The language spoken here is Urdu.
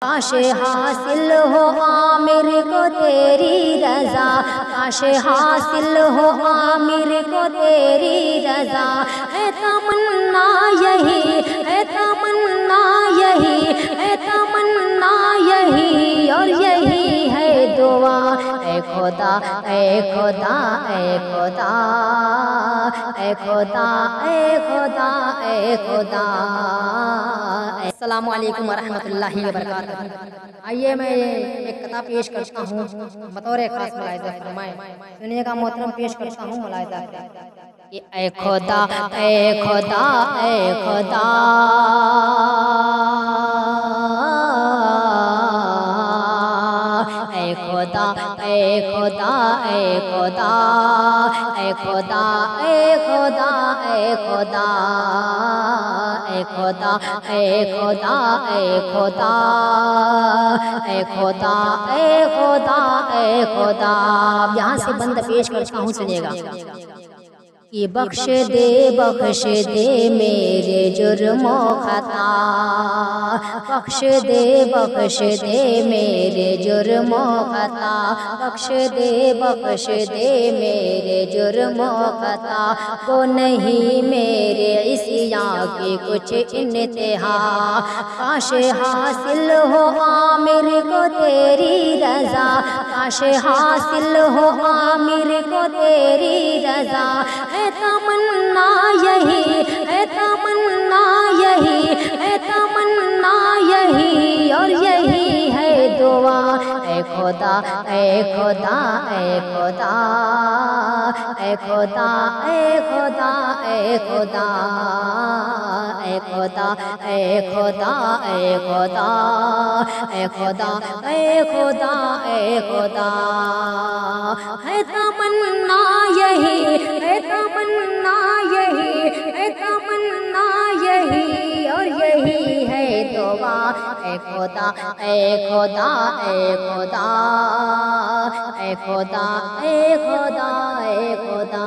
کاش حاصل ہو عامر کو تیری رضا، کاش حاصل ہو عامر کو تیری رضا، ہے تمنا یہی، ہے تمنا یہی، ہے تمنا یہی، اور یہی ہے دعا۔ اے خدا اے خدا اے خدا، اے خدا اے خدا اے خدا۔ السلام علیکم ورحمۃ اللہ وبرکاتہ۔ آئیے میں ایک قطعہ پیش کرتا ہوں بطور خاص ملاحظہ فرمائے، سنیے گا محترم، پیش کرتا ہوں ملاحظہ کہ اے خدا اے خدا اے خدا، اے خدا اے خدا اے خدا، اے خدا اے خدا اے خدا، اے خدا اے خدا اے خدا، اے خدا اے خدا اے خدا۔ یہاں سے بند پیش کرتا ہوں، سنیے گا کہ بخش دے میرے جرم و خطا، بخش دے میرے جرم و خطا، بخش دے میرے جرم و خطا، وہ نہیں میرے عصیاں کی کچھ انتہا، کاش حاصل ہو عامر کو تیری رضا، کاش حاصل ہو عامر کو تیری رضا، ہے تمنا یہی، ہے تمنا یہی، ہے تمنا یہی، اور یہی ہے دعا۔ اے خدا اے خدا اے خدا، اے خدا اے خدا اے خدا، اے خدا اے خدا اے خدا، اے خدا اے خدا اے خدا، ہے تمنا یہی، ہے تمنا یہی، ہے تمنا یہی، اور یہی ہے دعا۔ اے خدا اے خدا اے خدا، اے خدا اے خدا اے خدا۔